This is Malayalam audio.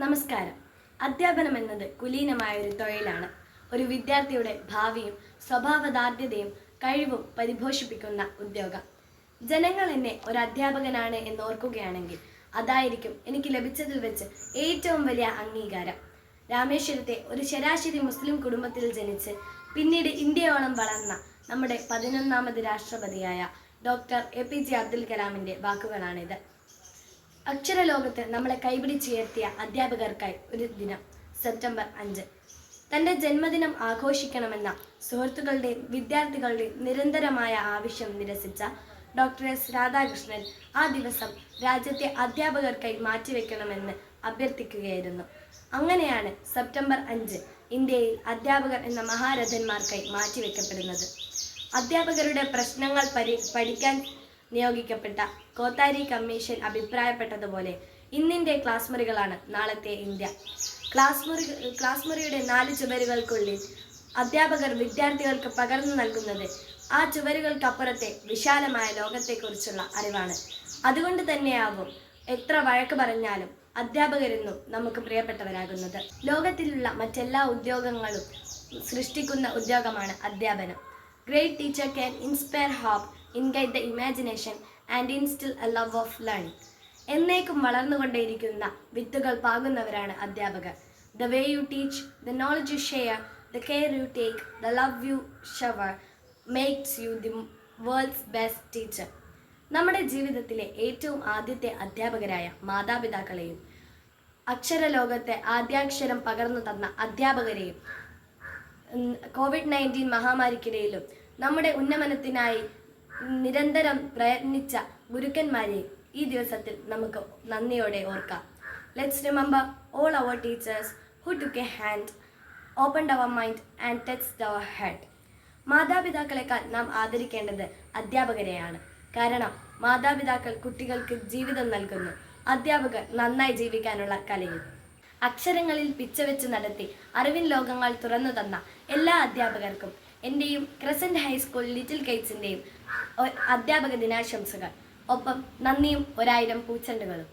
നമസ്കാരം. അധ്യാപനം എന്നത് കുലീനമായ ഒരു തൊഴിലാണ്. ഒരു വിദ്യാർത്ഥിയുടെ ഭാവിയും സ്വഭാവദാർഢ്യതയും കഴിവും പരിപോഷിപ്പിക്കുന്ന ഉദ്യോഗം. ജനങ്ങൾ എന്നെ ഒരു അധ്യാപകനാണ് എന്നോർക്കുകയാണെങ്കിൽ അതായിരിക്കും എനിക്ക് ലഭിച്ചതിൽ വെച്ച് ഏറ്റവും വലിയ അംഗീകാരം. രാമേശ്വരത്തെ ഒരു ശരാശരി മുസ്ലിം കുടുംബത്തിൽ ജനിച്ച് പിന്നീട് ഇന്ത്യയോളം വളർന്ന നമ്മുടെ 11ാമത് രാഷ്ട്രപതിയായ ഡോക്ടർ APJ അബ്ദുൽ കലാമിൻ്റെ വാക്കുകളാണിത്. അക്ഷരലോകത്ത് നമ്മളെ കൈപിടിച്ചുയർത്തിയ അധ്യാപകർക്കായി ഒരു ദിനം സെപ്റ്റംബർ 5. തൻ്റെ ജന്മദിനം ആഘോഷിക്കണമെന്ന സുഹൃത്തുക്കളുടെയും വിദ്യാർത്ഥികളുടെയും നിരന്തരമായ ആവശ്യം നിരസിച്ച ഡോക്ടർ S. രാധാകൃഷ്ണൻ ആ ദിവസം രാജ്യത്തെ അധ്യാപകർക്കായി മാറ്റിവെക്കണമെന്ന് അഭ്യർത്ഥിക്കുകയായിരുന്നു. അങ്ങനെയാണ് സെപ്റ്റംബർ 5 ഇന്ത്യയിൽ അധ്യാപകർ എന്ന മഹാരഥന്മാർക്കായി മാറ്റിവെക്കപ്പെടുന്നത്. അധ്യാപകരുടെ പ്രശ്നങ്ങൾ പഠിക്കാൻ നിയോഗിക്കപ്പെട്ട കോത്താരി കമ്മീഷൻ അഭിപ്രായപ്പെട്ടതുപോലെ ഇന്നിൻ്റെ ക്ലാസ് മുറികളാണ് നാളത്തെ ഇന്ത്യ. ക്ലാസ് മുറിയുടെ 4 ചുവരുകൾക്കുള്ളിൽ അധ്യാപകർ വിദ്യാർത്ഥികൾക്ക് പകർന്നു നൽകുന്നത് ആ ചുവരുകൾക്കപ്പുറത്തെ വിശാലമായ ലോകത്തെക്കുറിച്ചുള്ള അറിവാണ്. അതുകൊണ്ട് തന്നെയാവും എത്ര വഴക്ക് പറഞ്ഞാലും അധ്യാപകരെന്നും നമുക്ക് പ്രിയപ്പെട്ടവരാകുന്നത്. ലോകത്തിലുള്ള മറ്റെല്ലാ ഉദ്യോഗങ്ങളും സൃഷ്ടിക്കുന്ന ഉദ്യോഗമാണ് അധ്യാപനം. Great teacher can inspire hope, ഇൻഗൈറ്റ് the imagination and instil a love of learning. എന്നേക്കും വളർന്നുകൊണ്ടേയിരിക്കുന്ന വിത്തുകൾ പാകുന്നവരാണ് അധ്യാപകർ. The way you teach, the knowledge you share, the care you take, the love you shower makes you the world's best teacher. നമ്മുടെ ജീവിതത്തിലെ ഏറ്റവും ആദ്യത്തെ അധ്യാപകരായ മാതാപിതാക്കളെയും അക്ഷരലോകത്തെ ആദ്യാക്ഷരം പകർന്നു തന്ന അധ്യാപകരെയും COVID-19 മഹാമാരിക്കിടയിലും നമ്മുടെ ഉന്നമനത്തിനായി നിരന്തരം പ്രയത്നിച്ച ഗുരുക്കന്മാരെയും ഈ ദിവസത്തിൽ നമുക്ക് നന്ദിയോടെ ഓർക്കാം. Let's remember all our teachers who took a hand, opened our mind and touched our head. മാതാപിതാക്കളെക്കാൾ നാം ആദരിക്കേണ്ടത് അധ്യാപകരെയാണ്. കാരണം മാതാപിതാക്കൾ കുട്ടികൾക്ക് ജീവിതം നൽകുന്നു, അധ്യാപകർ നന്നായി ജീവിക്കാനുള്ള കലയും. അക്ഷരങ്ങളിൽ പിച്ചവെച്ച് നടത്തി അറിവിൻ ലോകങ്ങൾ തുറന്നു തന്ന എല്ലാ അധ്യാപകർക്കും എൻ്റെയും ക്രസൻറ്റ് ഹൈസ്കൂൾ ലിറ്റിൽ കൈറ്റ്സിൻ്റെയും അധ്യാപക ദിനാശംസകൾ. ഒപ്പം നന്ദിയും 1000 പൂച്ചെണ്ടുകളും.